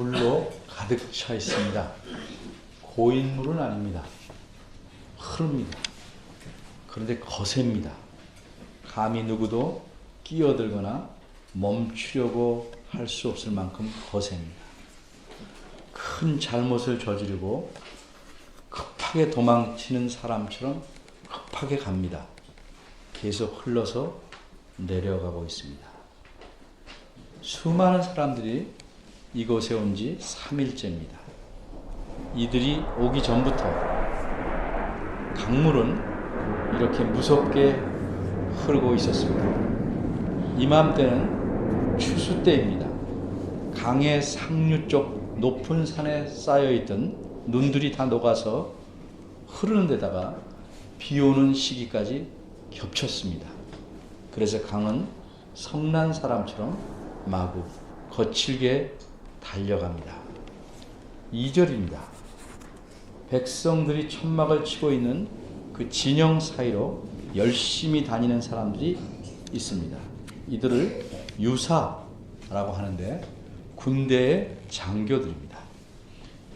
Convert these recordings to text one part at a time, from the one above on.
물로 가득 차 있습니다. 고인물은 아닙니다. 흐릅니다. 그런데 거셉니다. 감히 누구도 끼어들거나 멈추려고 할 수 없을 만큼 거셉니다. 큰 잘못을 저지르고 급하게 도망치는 사람처럼 급하게 갑니다. 계속 흘러서 내려가고 있습니다. 수많은 사람들이 이곳에 온 지 3일째입니다. 이들이 오기 전부터 강물은 이렇게 무섭게 흐르고 있었습니다. 이맘때는 추수 때입니다. 강의 상류 쪽 높은 산에 쌓여있던 눈들이 다 녹아서 흐르는 데다가 비 오는 시기까지 겹쳤습니다. 그래서 강은 성난 사람처럼 마구 거칠게 달려갑니다. 2절입니다. 백성들이 천막을 치고 있는 그 진영 사이로 열심히 다니는 사람들이 있습니다. 이들을 유사라고 하는데 군대의 장교들입니다.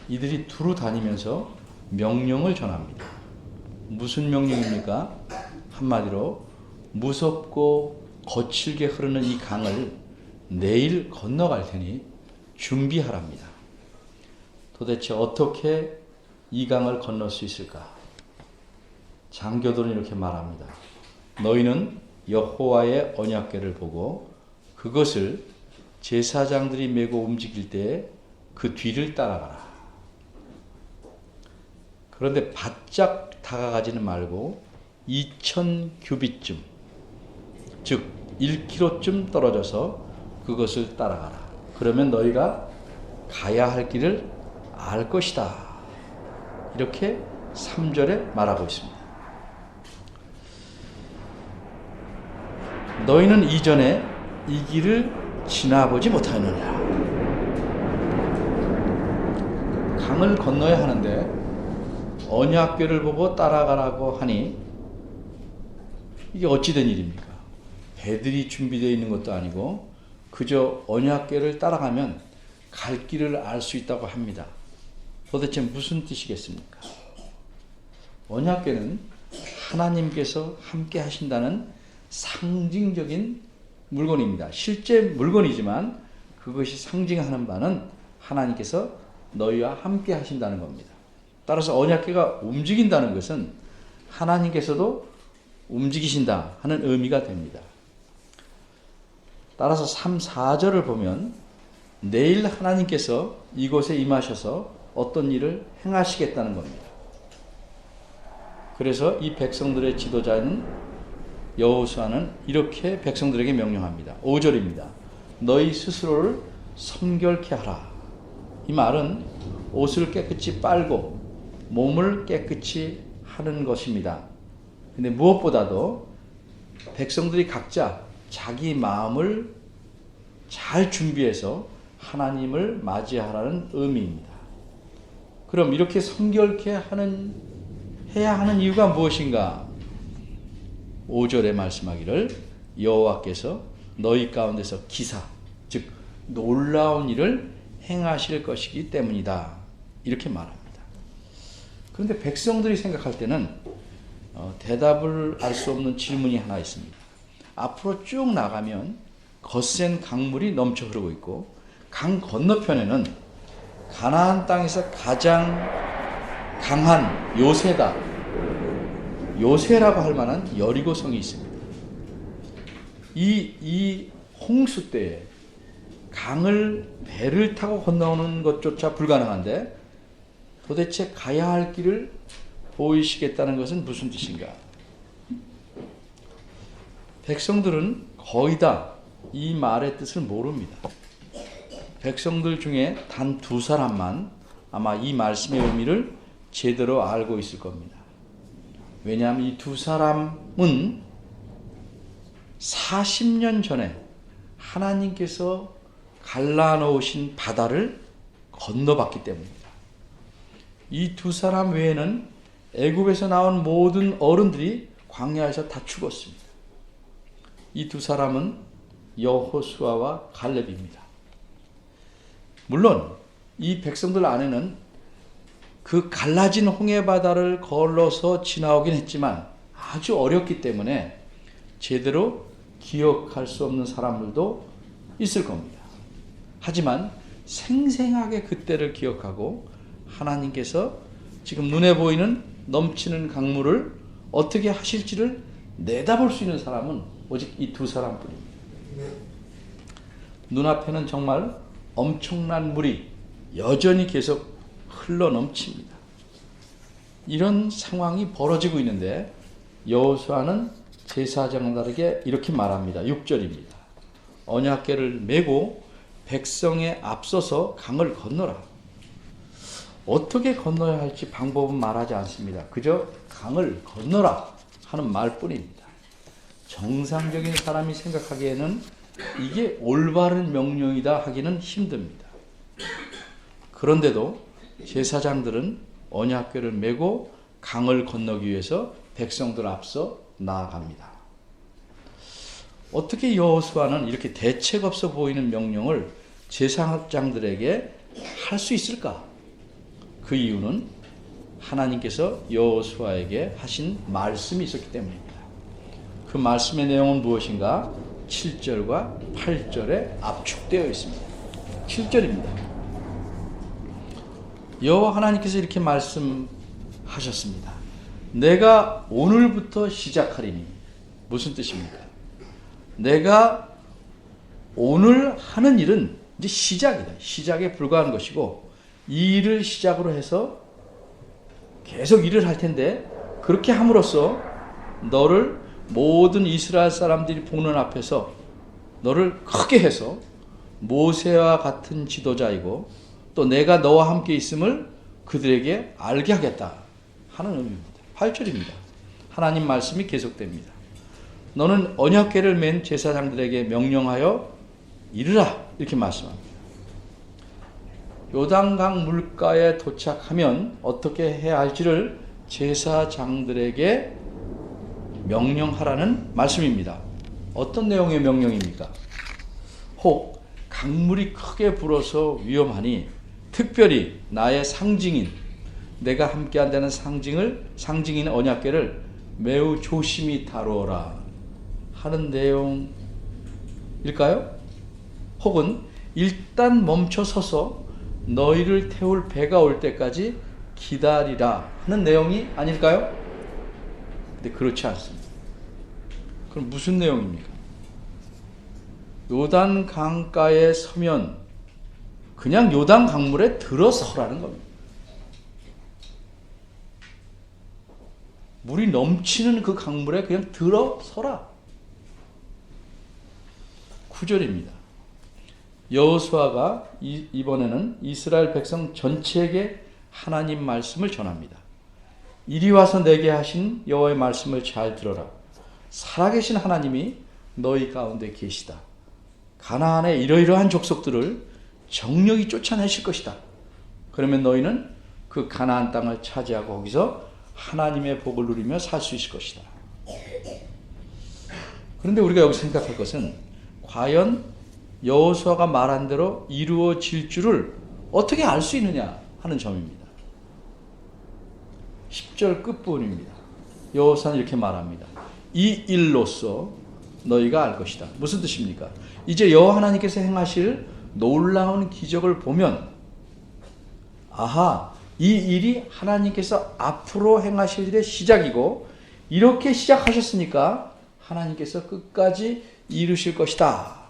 이들이 두루 다니면서 명령을 전합니다. 무슨 명령입니까? 한마디로 무섭고 거칠게 흐르는 이 강을 내일 건너갈 테니 준비하랍니다. 도대체 어떻게 이 강을 건널 수 있을까? 장교들은 이렇게 말합니다. 너희는 여호와의 언약궤를 보고 그것을 제사장들이 메고 움직일 때 그 뒤를 따라가라. 그런데 바짝 다가가지는 말고 2000규빗쯤, 즉 1km쯤 떨어져서 그것을 따라가라. 그러면 너희가 가야 할 길을 알 것이다. 이렇게 3절에 말하고 있습니다. 너희는 이전에 이 길을 지나보지 못하였느냐. 강을 건너야 하는데 언약궤를 보고 따라가라고 하니 이게 어찌된 일입니까? 배들이 준비되어 있는 것도 아니고 그저 언약궤를 따라가면 갈 길을 알 수 있다고 합니다. 도대체 무슨 뜻이겠습니까? 언약궤는 하나님께서 함께 하신다는 상징적인 물건입니다. 실제 물건이지만 그것이 상징하는 바는 하나님께서 너희와 함께 하신다는 겁니다. 따라서 언약궤가 움직인다는 것은 하나님께서도 움직이신다 하는 의미가 됩니다. 따라서 3, 4절을 보면 내일 하나님께서 이곳에 임하셔서 어떤 일을 행하시겠다는 겁니다. 그래서 이 백성들의 지도자인 여호수아는 이렇게 백성들에게 명령합니다. 5절입니다. 너희 스스로를 성결케 하라. 이 말은 옷을 깨끗이 빨고 몸을 깨끗이 하는 것입니다. 근데 무엇보다도 백성들이 각자 자기 마음을 잘 준비해서 하나님을 맞이하라는 의미입니다. 그럼 이렇게 성결케 해야 하는 이유가 무엇인가? 5절에 말씀하기를 여호와께서 너희 가운데서 기사, 즉 놀라운 일을 행하실 것이기 때문이다. 이렇게 말합니다. 그런데 백성들이 생각할 때는 대답을 알 수 없는 질문이 하나 있습니다. 앞으로 쭉 나가면 거센 강물이 넘쳐 흐르고 있고 강 건너편에는 가나안 땅에서 가장 강한 요새다. 요새라고 할 만한 여리고성이 있습니다. 이 홍수 때에 강을 배를 타고 건너오는 것조차 불가능한데 도대체 가야 할 길을 보이시겠다는 것은 무슨 뜻인가? 백성들은 거의 다 이 말의 뜻을 모릅니다. 백성들 중에 단 2사람만 아마 이 말씀의 의미를 제대로 알고 있을 겁니다. 왜냐하면 이 2사람은 40년 전에 하나님께서 갈라놓으신 바다를 건너봤기 때문입니다. 이 2사람 외에는 애굽에서 나온 모든 어른들이 광야에서 다 죽었습니다. 이 2사람은 여호수아와 갈렙입니다. 물론 이 백성들 안에는 그 갈라진 홍해 바다를 걸러서 지나오긴 했지만 아주 어렵기 때문에 제대로 기억할 수 없는 사람들도 있을 겁니다. 하지만 생생하게 그때를 기억하고 하나님께서 지금 눈에 보이는 넘치는 강물을 어떻게 하실지를 내다볼 수 있는 사람은 오직 이 두 사람뿐입니다. 눈앞에는 정말 엄청난 물이 여전히 계속 흘러 넘칩니다. 이런 상황이 벌어지고 있는데 여호수아는 제사장들에게 이렇게 말합니다. 6절입니다. 언약궤를 메고 백성에 앞서서 강을 건너라. 어떻게 건너야 할지 방법은 말하지 않습니다. 그저 강을 건너라 하는 말뿐입니다. 정상적인 사람이 생각하기에는 이게 올바른 명령이다 하기는 힘듭니다. 그런데도 제사장들은 언약궤를 메고 강을 건너기 위해서 백성들 앞서 나아갑니다. 어떻게 여호수아는 이렇게 대책 없어 보이는 명령을 제사장들에게 할 수 있을까? 그 이유는 하나님께서 여호수아에게 하신 말씀이 있었기 때문입니다. 그 말씀의 내용은 무엇인가? 7절과 8절에 압축되어 있습니다. 7절입니다. 여호와 하나님께서 이렇게 말씀하셨습니다. 내가 오늘부터 시작하리니. 무슨 뜻입니까? 내가 오늘 하는 일은 이제 시작이다. 시작에 불과한 것이고 이 일을 시작으로 해서 계속 일을 할 텐데 그렇게 함으로써 너를 모든 이스라엘 사람들이 보는 앞에서 너를 크게 해서 모세와 같은 지도자이고 또 내가 너와 함께 있음을 그들에게 알게 하겠다 하는 의미입니다. 8절입니다. 하나님 말씀이 계속됩니다. 너는 언약궤를 맨 제사장들에게 명령하여 이르라 이렇게 말씀합니다. 요단강 물가에 도착하면 어떻게 해야 할지를 제사장들에게 명령하라는 말씀입니다. 어떤 내용의 명령입니까? 혹 강물이 크게 불어서 위험하니 특별히 나의 상징인 내가 함께한다는 상징인 언약궤를 매우 조심히 다루어라 하는 내용일까요? 혹은 일단 멈춰 서서 너희를 태울 배가 올 때까지 기다리라 하는 내용이 아닐까요? 근데 그렇지 않습니다. 그럼 무슨 내용입니까? 요단 강가에 서면 그냥 요단 강물에 들어서라는 겁니다. 물이 넘치는 그 강물에 그냥 들어서라. 9절입니다. 여호수아가 이번에는 이스라엘 백성 전체에게 하나님 말씀을 전합니다. 이리 와서 내게 하신 여호와의 말씀을 잘 들어라. 살아계신 하나님이 너희 가운데 계시다. 가나안의 이러이러한 족속들을 정령이 쫓아내실 것이다. 그러면 너희는 그 가나안 땅을 차지하고 거기서 하나님의 복을 누리며 살 수 있을 것이다. 그런데 우리가 여기서 생각할 것은 과연 여호수아가 말한 대로 이루어질 줄을 어떻게 알 수 있느냐 하는 점입니다. 10절 끝부분입니다. 여호수아는 이렇게 말합니다. 이 일로써 너희가 알 것이다. 무슨 뜻입니까? 이제 여호와 하나님께서 행하실 놀라운 기적을 보면 아하, 이 일이 하나님께서 앞으로 행하실 일의 시작이고 이렇게 시작하셨으니까 하나님께서 끝까지 이루실 것이다.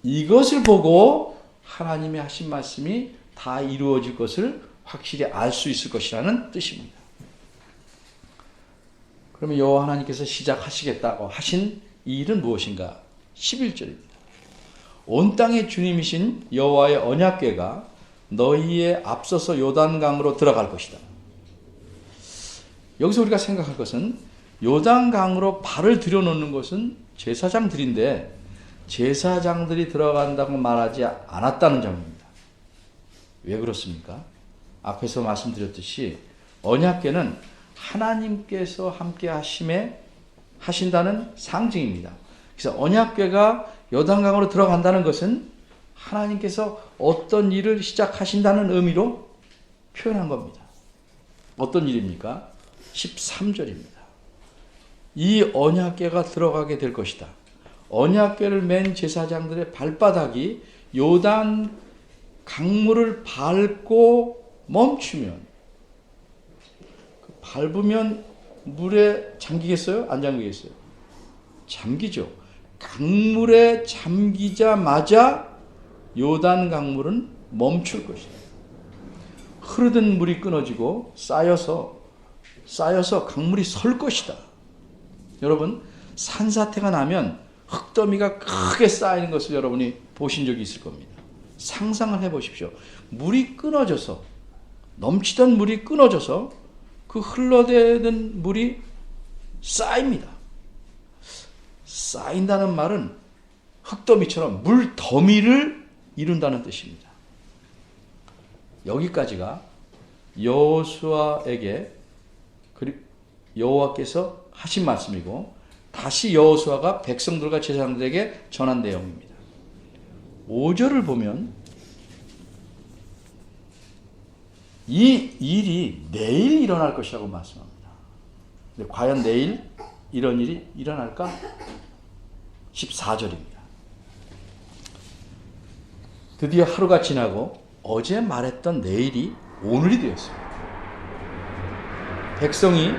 이것을 보고 하나님의 하신 말씀이 다 이루어질 것을 확실히 알 수 있을 것이라는 뜻입니다. 그러면 여호와 하나님께서 시작하시겠다고 하신 이 일은 무엇인가? 11절입니다. 온 땅의 주님이신 여호와의 언약궤가 너희의 앞서서 요단강으로 들어갈 것이다. 여기서 우리가 생각할 것은 요단강으로 발을 들여놓는 것은 제사장들인데 제사장들이 들어간다고 말하지 않았다는 점입니다. 왜 그렇습니까? 앞에서 말씀드렸듯이 언약궤는 하나님께서 함께 하신다는 상징입니다. 그래서 언약궤가 요단강으로 들어간다는 것은 하나님께서 어떤 일을 시작하신다는 의미로 표현한 겁니다. 어떤 일입니까? 13절입니다. 이 언약궤가 들어가게 될 것이다. 언약궤를 맨 제사장들의 발바닥이 요단 강물을 밟고 멈추면, 밟으면 물에 잠기겠어요? 안 잠기겠어요? 잠기죠. 강물에 잠기자마자 요단 강물은 멈출 것이다. 흐르던 물이 끊어지고 쌓여서 강물이 설 것이다. 여러분, 산사태가 나면 흙더미가 크게 쌓이는 것을 여러분이 보신 적이 있을 겁니다. 상상을 해보십시오. 물이 끊어져서, 넘치던 물이 끊어져서 그 흘러대는 물이 쌓입니다. 쌓인다는 말은 흙더미처럼 물더미를 이룬다는 뜻입니다. 여기까지가 여호수아에게 여호와께서 하신 말씀이고, 다시 여호수아가 백성들과 제사장들에게 전한 내용입니다. 5절을 보면 이 일이 내일 일어날 것이라고 말씀합니다. 근데 과연 내일 이런 일이 일어날까? 14절입니다. 드디어 하루가 지나고 어제 말했던 내일이 오늘이 되었습니다. 백성이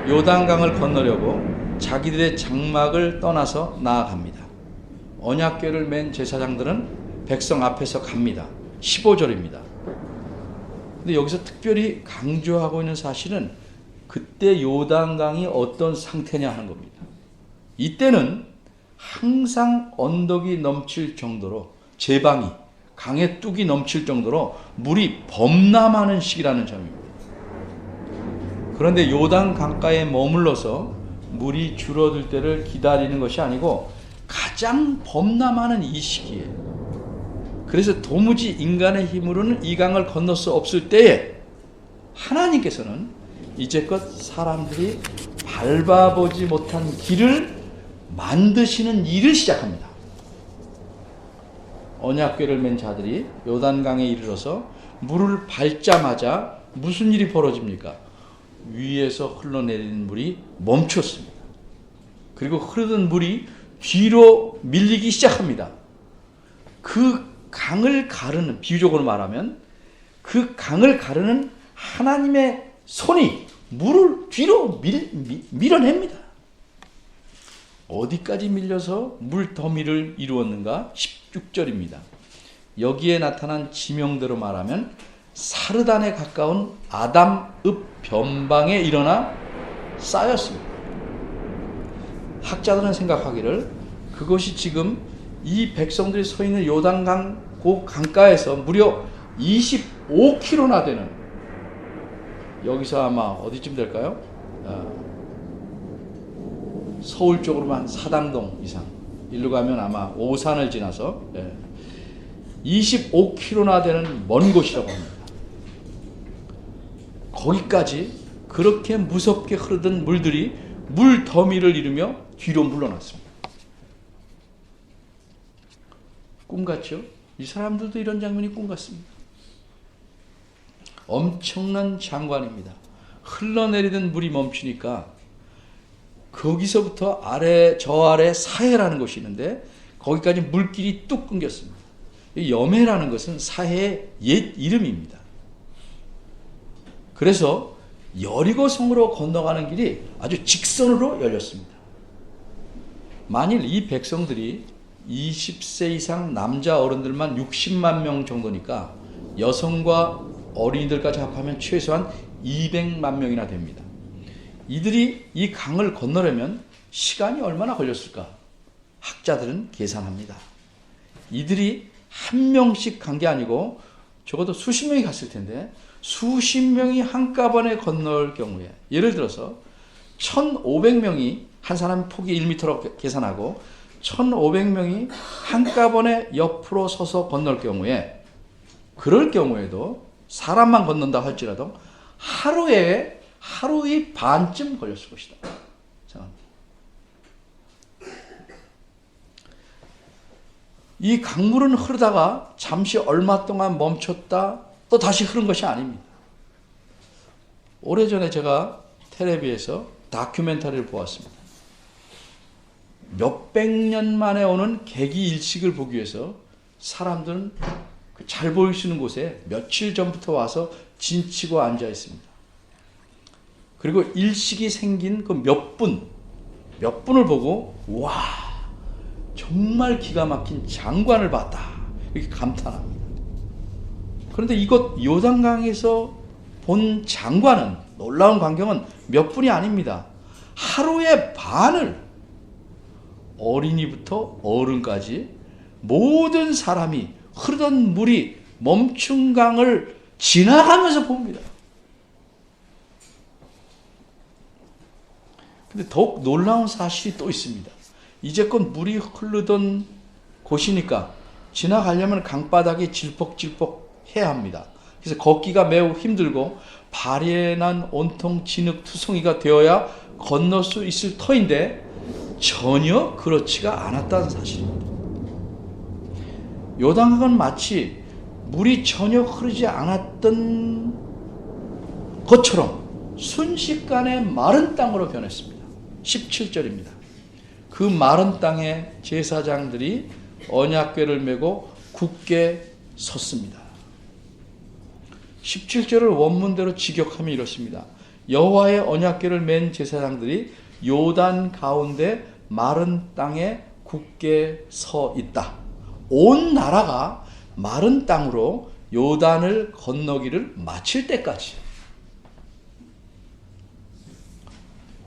요단강을 건너려고 자기들의 장막을 떠나서 나아갑니다. 언약궤를 맨 제사장들은 백성 앞에서 갑니다. 15절입니다. 근데 여기서 특별히 강조하고 있는 사실은 그때 요단강이 어떤 상태냐 하는 겁니다. 이때는 항상 언덕이 넘칠 정도로, 제방이, 강의 뚝이 넘칠 정도로 물이 범람하는 시기라는 점입니다. 그런데 요단 강가에 머물러서 물이 줄어들 때를 기다리는 것이 아니고 가장 범람하는 이 시기에, 그래서 도무지 인간의 힘으로는 이 강을 건널 수 없을 때에 하나님께서는 이제껏 사람들이 밟아보지 못한 길을 만드시는 일을 시작합니다. 언약궤를 맨 자들이 요단강에 이르러서 물을 밟자마자 무슨 일이 벌어집니까? 위에서 흘러내리는 물이 멈췄습니다. 그리고 흐르던 물이 뒤로 밀리기 시작합니다. 그 강을 가르는, 비유적으로 말하면 그 강을 가르는 하나님의 손이 물을 뒤로 밀어냅니다. 어디까지 밀려서 물더미를 이루었는가? 16절입니다. 여기에 나타난 지명대로 말하면 사르단에 가까운 아담읍 변방에 일어나 쌓였습니다. 학자들은 생각하기를 그것이 지금 이 백성들이 서 있는 요단강 그 강가에서 무려 25km나 되는, 여기서 아마 어디쯤 될까요? 서울 쪽으로만 사당동 이상, 일로 가면 아마 오산을 지나서 25km나 되는 먼 곳이라고 합니다. 거기까지 그렇게 무섭게 흐르던 물들이 물더미를 이루며 뒤로 물러났습니다. 꿈같죠? 이 사람들도 이런 장면이 꿈같습니다. 엄청난 장관입니다. 흘러내리던 물이 멈추니까 거기서부터 저 아래 사해라는 곳이 있는데 거기까지 물길이 뚝 끊겼습니다. 여매라는 것은 사해의 옛 이름입니다. 그래서 여리고성으로 건너가는 길이 아주 직선으로 열렸습니다. 만일 이 백성들이 20세 이상 남자 어른들만 60만 명 정도니까 여성과 어린이들까지 합하면 최소한 200만 명이나 됩니다. 이들이 이 강을 건너려면 시간이 얼마나 걸렸을까? 학자들은 계산합니다. 이들이 한 명씩 간 게 아니고 적어도 수십 명이 갔을 텐데 수십 명이 한꺼번에 건널 경우에, 예를 들어서 1,500명이, 한 사람 폭이 1m로 계산하고 1,500명이 한꺼번에 옆으로 서서 건널 경우에, 그럴 경우에도 사람만 건넌다 할지라도 하루의 반쯤 걸렸을 것이다. 자, 이 강물은 흐르다가 잠시 얼마 동안 멈췄다 또 다시 흐른 것이 아닙니다. 오래전에 제가 텔레비에서 다큐멘터리를 보았습니다. 몇백 년 만에 오는 개기일식을 보기 위해서 사람들은 잘 보일 수 있는 곳에 며칠 전부터 와서 진치고 앉아 있습니다. 그리고 일식이 생긴 그 몇 분을 보고 와, 정말 기가 막힌 장관을 봤다, 이렇게 감탄합니다. 그런데 이곳 요단강에서 본 장관은, 놀라운 광경은 몇 분이 아닙니다. 하루의 반을 어린이부터 어른까지 모든 사람이 흐르던 물이 멈춘 강을 지나가면서 봅니다. 근데 더욱 놀라운 사실이 또 있습니다. 이제껏 물이 흐르던 곳이니까 지나가려면 강바닥이 질퍽질퍽 해야 합니다. 그래서 걷기가 매우 힘들고 발에 난 온통 진흙투성이가 되어야 건널 수 있을 터인데 전혀 그렇지가 않았다는 사실입니다. 요단강은 마치 물이 전혀 흐르지 않았던 것처럼 순식간에 마른 땅으로 변했습니다. 17절입니다. 그 마른 땅에 제사장들이 언약궤를 메고 굳게 섰습니다. 17절을 원문대로 직역하면 이렇습니다. 여호와의 언약궤를 맨 제사장들이 요단 가운데 마른 땅에 굳게 서 있다. 온 나라가 마른 땅으로 요단을 건너기를 마칠 때까지.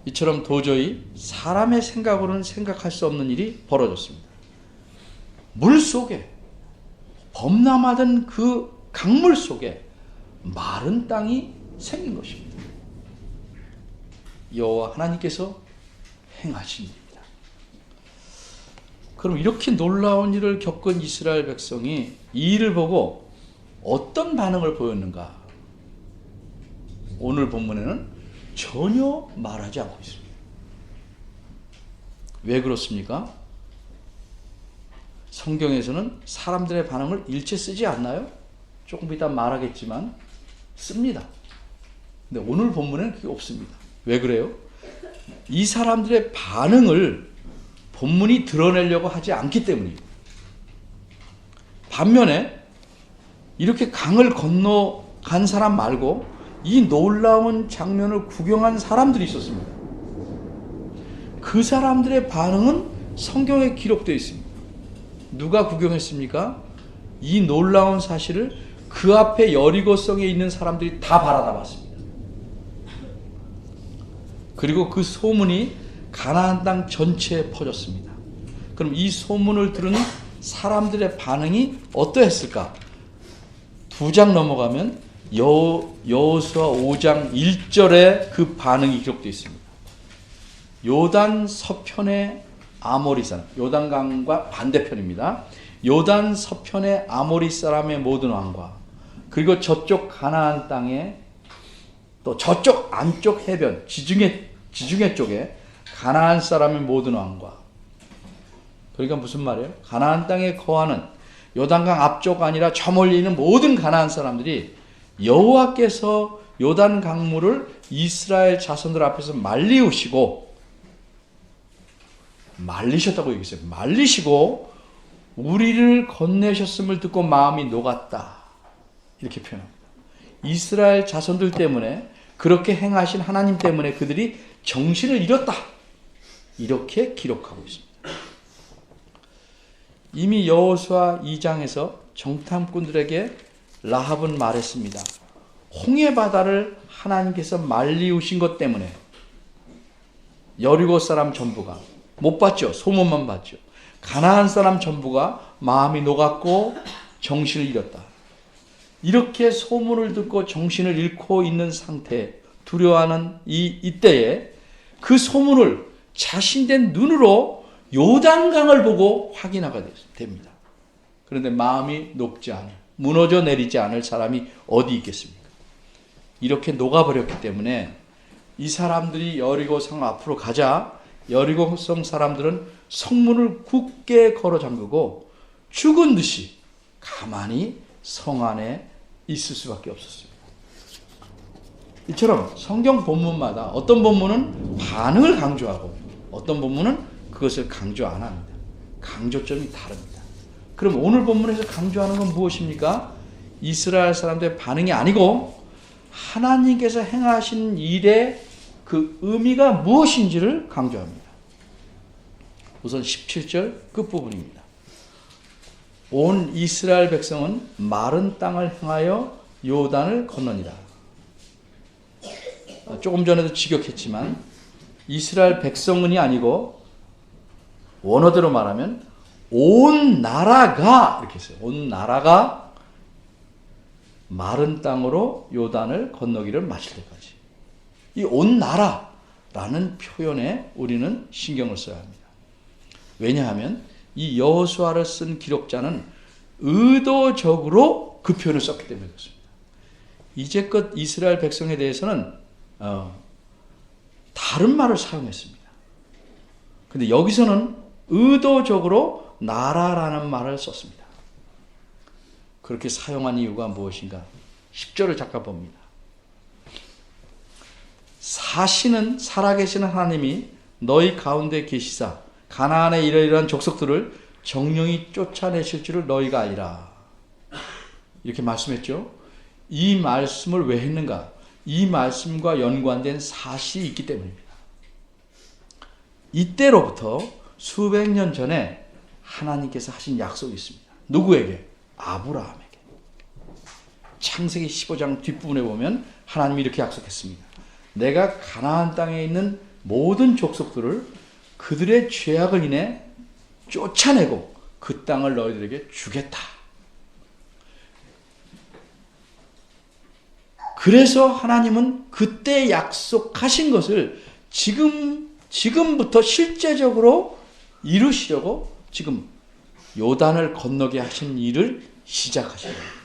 이처럼 도저히 사람의 생각으로는 생각할 수 없는 일이 벌어졌습니다. 물 속에, 범람하던 그 강물 속에 마른 땅이 생긴 것입니다. 여호와 하나님께서 행하신 일입니다. 그럼 이렇게 놀라운 일을 겪은 이스라엘 백성이 이 일을 보고 어떤 반응을 보였는가? 오늘 본문에는 전혀 말하지 않고 있습니다. 왜 그렇습니까? 성경에서는 사람들의 반응을 일체 쓰지 않나요? 조금 이따 말하겠지만 씁니다. 근데 오늘 본문에는 그게 없습니다. 왜 그래요? 이 사람들의 반응을 본문이 드러내려고 하지 않기 때문이에요. 반면에 이렇게 강을 건너간 사람 말고 이 놀라운 장면을 구경한 사람들이 있었습니다. 그 사람들의 반응은 성경에 기록되어 있습니다. 누가 구경했습니까? 이 놀라운 사실을 그 앞에 여리고성에 있는 사람들이 다 바라다 봤습니다. 그리고 그 소문이 가나안 땅 전체에 퍼졌습니다. 그럼 이 소문을 들은 사람들의 반응이 어떠했을까? 2장 넘어가면 여호수아 5장 1절에 그 반응이 기록되어 있습니다. 요단 서편의 아모리 사람, 요단강과 반대편입니다. 요단 서편의 아모리 사람의 모든 왕과 그리고 저쪽 가나안 땅에 또 저쪽 안쪽 해변 지중해 쪽에 가나안 사람의 모든 왕과, 그러니까 무슨 말이에요? 가나안 땅에 거하는 요단강 앞쪽 아니라 저 멀리 있는 모든 가나안 사람들이 여호와께서 요단 강물을 이스라엘 자손들 앞에서 말리셨다고 얘기했어요. 말리시고 우리를 건네셨음을 듣고 마음이 녹았다, 이렇게 표현합니다. 이스라엘 자손들 때문에, 그렇게 행하신 하나님 때문에 그들이 정신을 잃었다, 이렇게 기록하고 있습니다. 이미 여호수아 2장에서 정탐꾼들에게 라합은 말했습니다. 홍해 바다를 하나님께서 말리우신 것 때문에 여리고 사람 전부가 못 봤죠. 소문만 봤죠. 가나안 사람 전부가 마음이 녹았고 정신을 잃었다. 이렇게 소문을 듣고 정신을 잃고 있는 상태에 두려워하는 이때에 그 소문을 자신된 눈으로 요단강을 보고 확인하게 됩니다. 그런데 마음이 녹지 않을, 무너져 내리지 않을 사람이 어디 있겠습니까? 이렇게 녹아버렸기 때문에 이 사람들이 여리고성 앞으로 가자 여리고성 사람들은 성문을 굳게 걸어 잠그고 죽은 듯이 가만히 성 안에 있을 수밖에 없었습니다. 이처럼 성경 본문마다 어떤 본문은 반응을 강조하고 어떤 본문은 그것을 강조 안 합니다. 강조점이 다릅니다. 그럼 오늘 본문에서 강조하는 건 무엇입니까? 이스라엘 사람들의 반응이 아니고 하나님께서 행하신 일의 그 의미가 무엇인지를 강조합니다. 우선 17절 끝부분입니다. 온 이스라엘 백성은 마른 땅을 향하여 요단을 건너니라. 조금 전에도 직역했지만 이스라엘 백성은이 아니고 원어대로 말하면 온 나라가 이렇게 했어요. 온 나라가 마른 땅으로 요단을 건너기를 마칠 때까지. 이 온 나라라는 표현에 우리는 신경을 써야 합니다. 왜냐하면 이 여호수아를 쓴 기록자는 의도적으로 그 표현을 썼기 때문에 그렇습니다. 이제껏 이스라엘 백성에 대해서는 다른 말을 사용했습니다. 근데 여기서는 의도적으로 나라라는 말을 썼습니다. 그렇게 사용한 이유가 무엇인가? 10절을 잠깐 봅니다. 사시는 살아계시는 하나님이 너희 가운데 계시사 가나안의 이러이러한 족속들을 정령이 쫓아내실 줄을 너희가 알리라. 이렇게 말씀했죠. 이 말씀을 왜 했는가? 이 말씀과 연관된 사실이 있기 때문입니다. 이때로부터 수백 년 전에 하나님께서 하신 약속이 있습니다. 누구에게? 아브라함에게. 창세기 15장 뒷부분에 보면 하나님이 이렇게 약속했습니다. 내가 가나안 땅에 있는 모든 족속들을 그들의 죄악을 인해 쫓아내고 그 땅을 너희들에게 주겠다. 그래서 하나님은 그때 약속하신 것을 지금부터 실제적으로 이루시려고 지금 요단을 건너게 하신 일을 시작하신 거예요.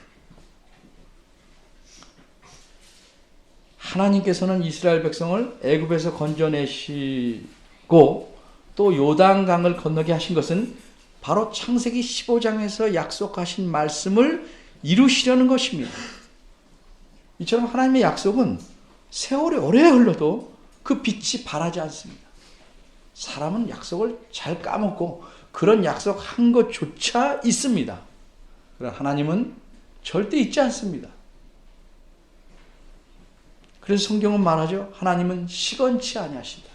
하나님께서는 이스라엘 백성을 애굽에서 건져내시고 또 요단강을 건너게 하신 것은 바로 창세기 15장에서 약속하신 말씀을 이루시려는 것입니다. 이처럼 하나님의 약속은 세월이 오래 흘러도 그 빛이 바라지 않습니다. 사람은 약속을 잘 까먹고 그런 약속한 것조차 있습니다. 그러나 하나님은 절대 잊지 않습니다. 그래서 성경은 말하죠. 하나님은 시건치 아니하신다.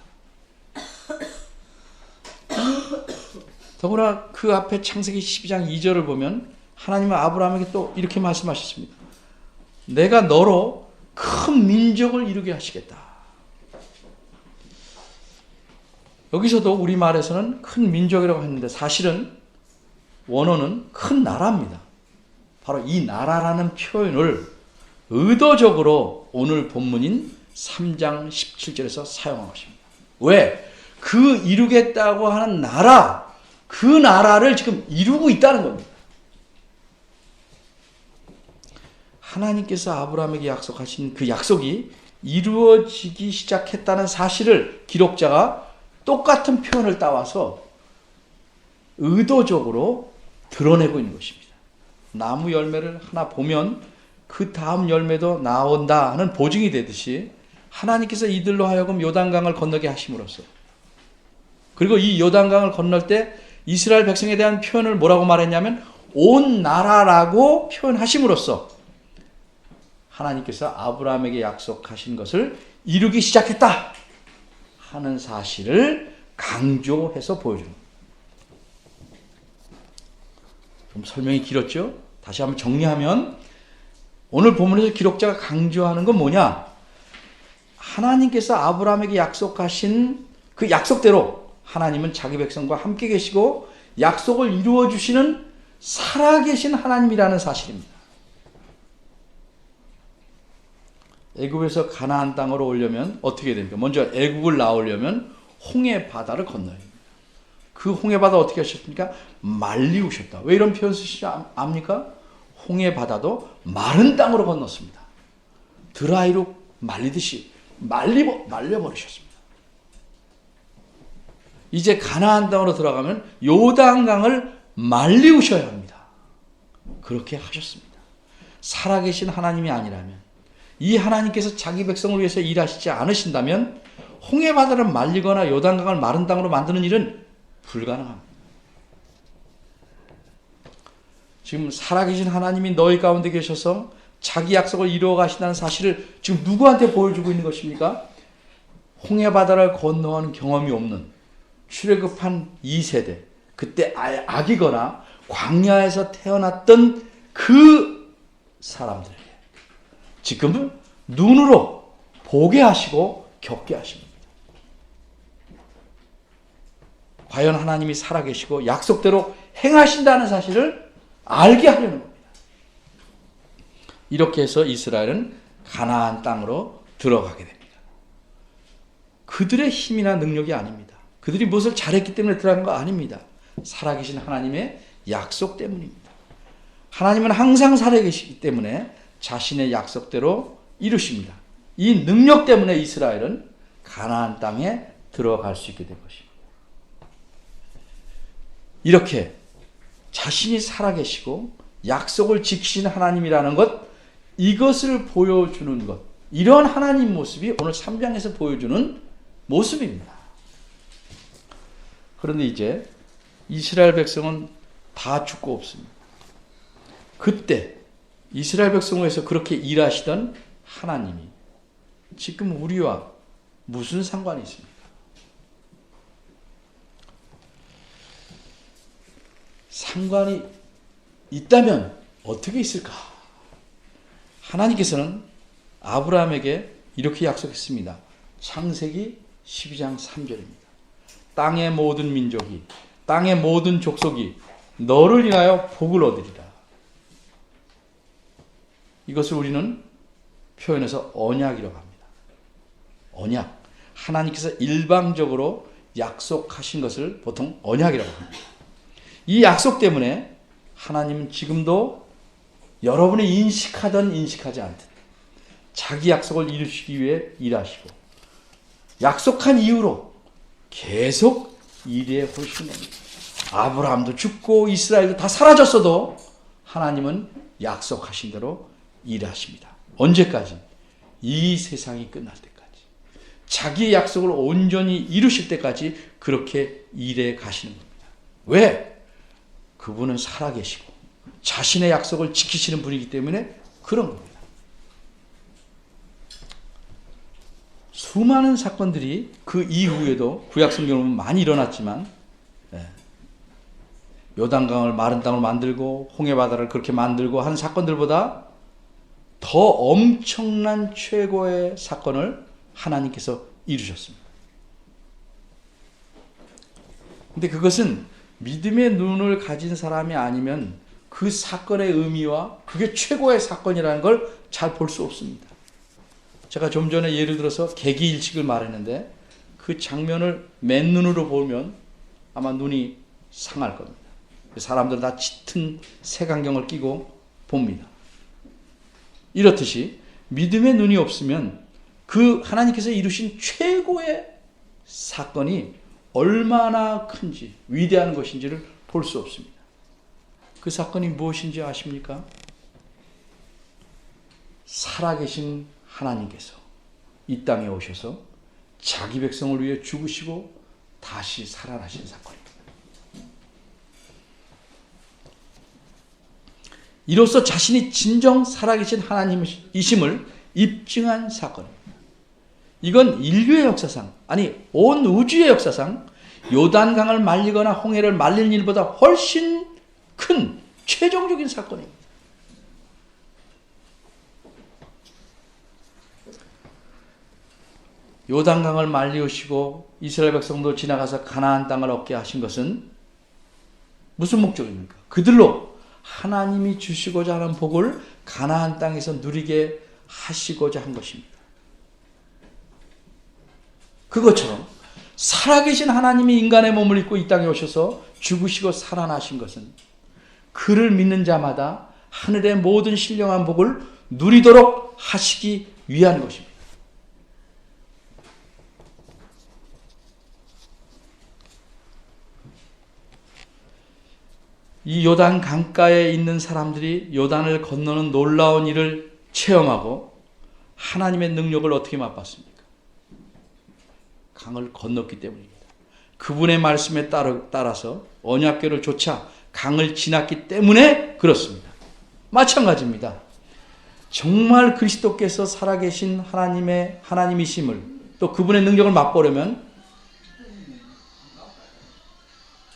더구나 그 앞에 창세기 12장 2절을 보면 하나님은 아브라함에게 또 이렇게 말씀하셨습니다. 내가 너로 큰 민족을 이루게 하시겠다. 여기서도 우리말에서는 큰 민족이라고 했는데 사실은 원어는 큰 나라입니다. 바로 이 나라라는 표현을 의도적으로 오늘 본문인 3장 17절에서 사용한 것입니다. 왜? 그 이루겠다고 하는 나라, 그 나라를 지금 이루고 있다는 겁니다. 하나님께서 아브라함에게 약속하신 그 약속이 이루어지기 시작했다는 사실을 기록자가 똑같은 표현을 따와서 의도적으로 드러내고 있는 것입니다. 나무 열매를 하나 보면 그 다음 열매도 나온다 하는 보증이 되듯이 하나님께서 이들로 하여금 요단강을 건너게 하심으로써 그리고 이 요단강을 건널 때 이스라엘 백성에 대한 표현을 뭐라고 말했냐면 온 나라라고 표현하심으로써 하나님께서 아브라함에게 약속하신 것을 이루기 시작했다 하는 사실을 강조해서 보여주는 겁니다. 좀 설명이 길었죠? 다시 한번 정리하면 오늘 본문에서 기록자가 강조하는 건 뭐냐? 하나님께서 아브라함에게 약속하신 그 약속대로 하나님은 자기 백성과 함께 계시고 약속을 이루어 주시는 살아계신 하나님이라는 사실입니다. 애굽에서 가나안 땅으로 오려면 어떻게 됩니까? 먼저 애굽을 나오려면 홍해 바다를 건너야 합니다. 그 홍해 바다 어떻게 하셨습니까? 말리우셨다. 왜 이런 표현 쓰시지 압니까? 홍해 바다도 마른 땅으로 건넜습니다. 드라이로 말리듯이 말려버리셨습니다. 이제 가나안 땅으로 들어가면 요단강을 말리우셔야 합니다. 그렇게 하셨습니다. 살아계신 하나님이 아니라면, 이 하나님께서 자기 백성을 위해서 일하시지 않으신다면 홍해바다를 말리거나 요단강을 마른 땅으로 만드는 일은 불가능합니다. 지금 살아계신 하나님이 너희 가운데 계셔서 자기 약속을 이루어 가신다는 사실을 지금 누구한테 보여주고 있는 것입니까? 홍해바다를 건너는 경험이 없는 출애굽한 2세대, 그때 아기거나 광야에서 태어났던 그 사람들에게 지금은 눈으로 보게 하시고 겪게 하십니다. 과연 하나님이 살아계시고 약속대로 행하신다는 사실을 알게 하려는 겁니다. 이렇게 해서 이스라엘은 가나안 땅으로 들어가게 됩니다. 그들의 힘이나 능력이 아닙니다. 그들이 무엇을 잘했기 때문에 들어간 거 아닙니다. 살아계신 하나님의 약속 때문입니다. 하나님은 항상 살아계시기 때문에 자신의 약속대로 이루십니다. 이 능력 때문에 이스라엘은 가나안 땅에 들어갈 수 있게 된 것입니다. 이렇게 자신이 살아계시고 약속을 지키시는 하나님이라는 것, 이것을 보여주는 것, 이런 하나님 모습이 오늘 3장에서 보여주는 모습입니다. 그런데 이제 이스라엘 백성은 다 죽고 없습니다. 그때 이스라엘 백성을 위해서 그렇게 일하시던 하나님이 지금 우리와 무슨 상관이 있습니까? 상관이 있다면 어떻게 있을까? 하나님께서는 아브라함에게 이렇게 약속했습니다. 창세기 12장 3절입니다. 땅의 모든 민족이, 땅의 모든 족속이 너를 인하여 복을 얻으리라. 이것을 우리는 표현해서 언약이라고 합니다. 언약. 하나님께서 일방적으로 약속하신 것을 보통 언약이라고 합니다. 이 약속 때문에 하나님은 지금도 여러분이 인식하든 인식하지 않든 자기 약속을 이루시기 위해 일하시고 약속한 이후로 계속 일해 오시는 겁니다. 아브라함도 죽고 이스라엘도 다 사라졌어도 하나님은 약속하신 대로 일하십니다. 언제까지? 이 세상이 끝날 때까지. 자기의 약속을 온전히 이루실 때까지 그렇게 일해 가시는 겁니다. 왜? 그분은 살아계시고 자신의 약속을 지키시는 분이기 때문에 그런 겁니다. 수많은 사건들이 그 이후에도 구약 성경을 보면 많이 일어났지만 요단강을 마른 땅으로 만들고 홍해바다를 그렇게 만들고 한 사건들보다 더 엄청난 최고의 사건을 하나님께서 이루셨습니다. 근데 그것은 믿음의 눈을 가진 사람이 아니면 그 사건의 의미와 그게 최고의 사건이라는 걸 잘 볼 수 없습니다. 제가 좀 전에 예를 들어서 개기일식을 말했는데 그 장면을 맨눈으로 보면 아마 눈이 상할 겁니다. 사람들은 다 짙은 색안경을 끼고 봅니다. 이렇듯이 믿음의 눈이 없으면 그 하나님께서 이루신 최고의 사건이 얼마나 큰지 위대한 것인지를 볼 수 없습니다. 그 사건이 무엇인지 아십니까? 살아계신 하나님께서 이 땅에 오셔서 자기 백성을 위해 죽으시고 다시 살아나신 사건입니다. 이로써 자신이 진정 살아계신 하나님이심을 입증한 사건입니다. 이건 인류의 역사상, 아니 온 우주의 역사상 요단강을 말리거나 홍해를 말리는 일보다 훨씬 큰 최종적인 사건입니다. 요단강을 말리우시고 이스라엘 백성도 지나가서 가나안 땅을 얻게 하신 것은 무슨 목적입니까? 그들로 하나님이 주시고자 하는 복을 가나안 땅에서 누리게 하시고자 한 것입니다. 그것처럼 살아계신 하나님이 인간의 몸을 입고 이 땅에 오셔서 죽으시고 살아나신 것은 그를 믿는 자마다 하늘의 모든 신령한 복을 누리도록 하시기 위한 것입니다. 이 요단 강가에 있는 사람들이 요단을 건너는 놀라운 일을 체험하고 하나님의 능력을 어떻게 맛봤습니까? 강을 건넜기 때문입니다. 그분의 말씀에 따라서 언약궤를 좇아 강을 지났기 때문에 그렇습니다. 마찬가지입니다. 정말 그리스도께서 살아계신 하나님이심을 또 그분의 능력을 맛보려면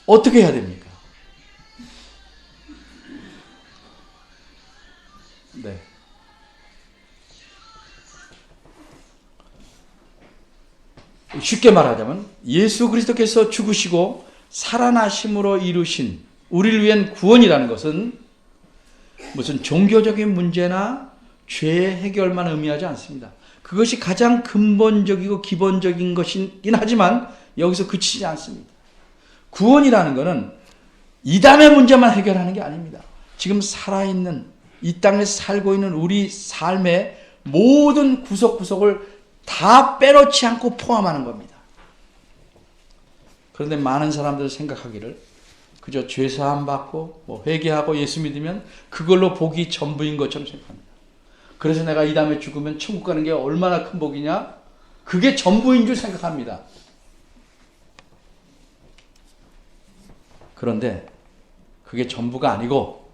어떻게 해야 됩니까? 네. 쉽게 말하자면 예수 그리스도께서 죽으시고 살아나심으로 이루신 우리를 위한 구원이라는 것은 무슨 종교적인 문제나 죄의 해결만 의미하지 않습니다. 그것이 가장 근본적이고 기본적인 것이긴 하지만 여기서 그치지 않습니다. 구원이라는 것은 이단의 문제만 해결하는 게 아닙니다. 지금 살아있는 이 땅에서 살고 있는 우리 삶의 모든 구석구석을 다 빼놓지 않고 포함하는 겁니다. 그런데 많은 사람들 생각하기를 그저 죄사함 받고 회개하고 예수 믿으면 그걸로 복이 전부인 것처럼 생각합니다. 그래서 내가 이 다음에 죽으면 천국 가는 게 얼마나 큰 복이냐? 그게 전부인 줄 생각합니다. 그런데 그게 전부가 아니고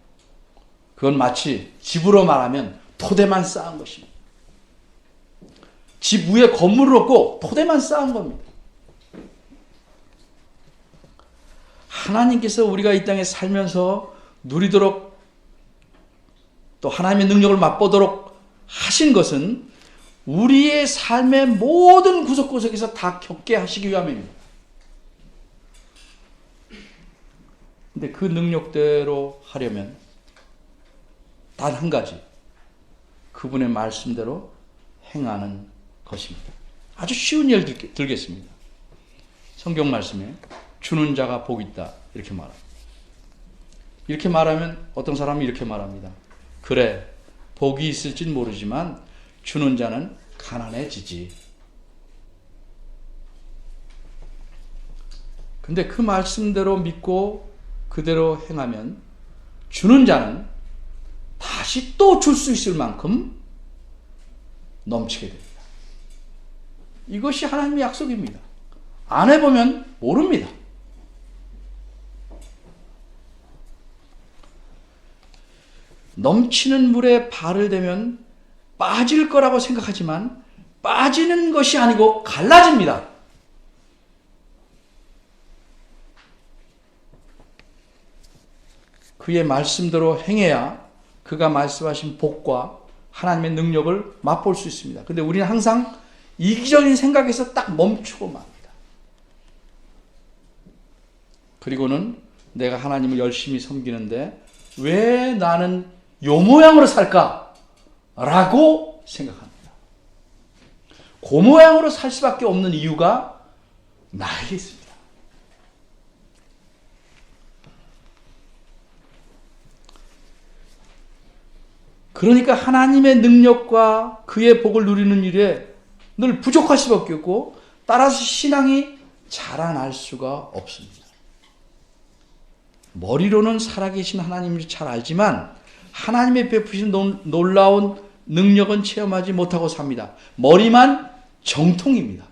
그건 마치 집으로 말하면 토대만 쌓은 것입니다. 집 위에 건물을 없고 토대만 쌓은 겁니다. 하나님께서 우리가 이 땅에 살면서 누리도록 또 하나님의 능력을 맛보도록 하신 것은 우리의 삶의 모든 구석구석에서 다 겪게 하시기 위함입니다. 근데 그 능력대로 하려면 단 한 가지, 그분의 말씀대로 행하는 것입니다. 아주 쉬운 예를 들겠습니다. 성경 말씀에 주는 자가 복 있다 이렇게 말합니다. 이렇게 말하면 어떤 사람이 이렇게 말합니다. 그래, 복이 있을진 모르지만 주는 자는 가난해지지. 근데 그 말씀대로 믿고 그대로 행하면 주는 자는 다시 또 줄 수 있을 만큼 넘치게 됩니다. 이것이 하나님의 약속입니다. 안 해보면 모릅니다. 넘치는 물에 발을 대면 빠질 거라고 생각하지만 빠지는 것이 아니고 갈라집니다. 그의 말씀대로 행해야 그가 말씀하신 복과 하나님의 능력을 맛볼 수 있습니다. 그런데 우리는 항상 이기적인 생각에서 딱 멈추고 맙니다. 그리고는 내가 하나님을 열심히 섬기는데 왜 나는 요 모양으로 살까? 라고 생각합니다. 그 모양으로 살 수밖에 없는 이유가 나에게 있습니다. 그러니까 하나님의 능력과 그의 복을 누리는 일에 늘 부족할 수밖에 없고 따라서 신앙이 자라날 수가 없습니다. 머리로는 살아계신 하나님을 잘 알지만 하나님의 베푸신 놀라운 능력은 체험하지 못하고 삽니다. 머리만 정통입니다.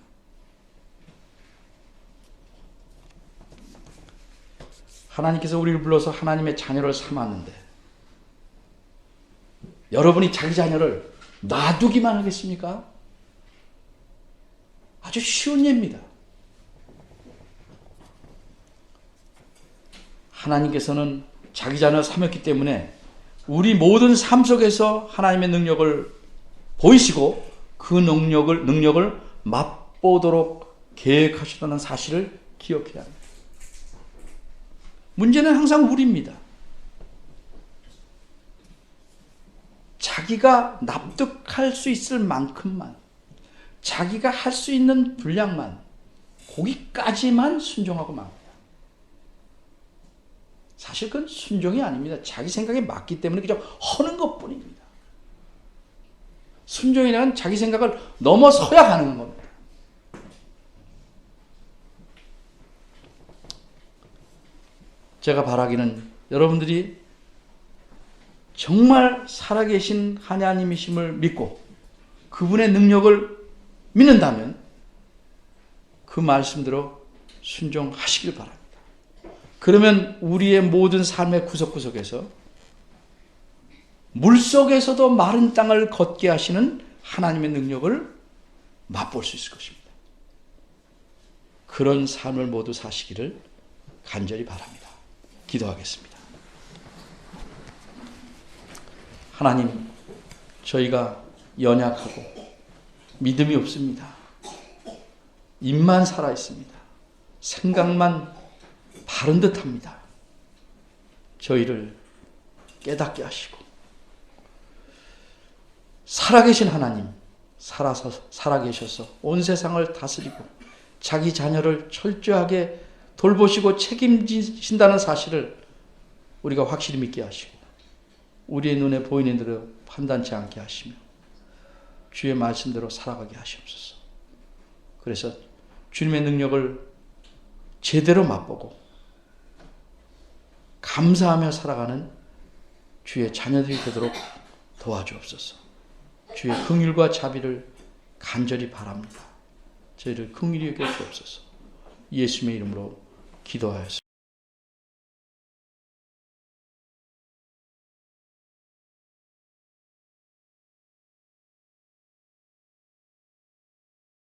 하나님께서 우리를 불러서 하나님의 자녀를 삼았는데 여러분이 자기 자녀를 놔두기만 하겠습니까? 아주 쉬운 예입니다. 하나님께서는 자기 자녀를 삼았기 때문에 우리 모든 삶 속에서 하나님의 능력을 보이시고 그 능력을 맛보도록 계획하셨다는 사실을 기억해야 합니다. 문제는 항상 우리입니다. 자기가 납득할 수 있을 만큼만, 자기가 할 수 있는 분량만, 거기까지만 순종하고 맙니다. 사실 그건 순종이 아닙니다. 자기 생각에 맞기 때문에 그냥 하는 것뿐입니다. 순종이란 자기 생각을 넘어서야 가는 겁니다. 제가 바라기는 여러분들이 정말 살아계신 하나님이심을 믿고 그분의 능력을 믿는다면 그 말씀대로 순종하시길 바랍니다. 그러면 우리의 모든 삶의 구석구석에서 물속에서도 마른 땅을 걷게 하시는 하나님의 능력을 맛볼 수 있을 것입니다. 그런 삶을 모두 사시기를 간절히 바랍니다. 기도하겠습니다. 하나님, 저희가 연약하고 믿음이 없습니다. 입만 살아있습니다. 생각만 바른 듯합니다. 저희를 깨닫게 하시고 살아계신 하나님, 살아계셔서 온 세상을 다스리고 자기 자녀를 철저하게 돌보시고 책임지신다는 사실을 우리가 확실히 믿게 하시고 우리의 눈에 보이는 대로 판단치 않게 하시며 주의 말씀대로 살아가게 하시옵소서. 그래서 주님의 능력을 제대로 맛보고 감사하며 살아가는 주의 자녀들이 되도록 도와주옵소서. 주의 긍휼과 자비를 간절히 바랍니다. 저희를 긍휼히 여겨 주옵소서. 예수님의 이름으로 기도하였습니다.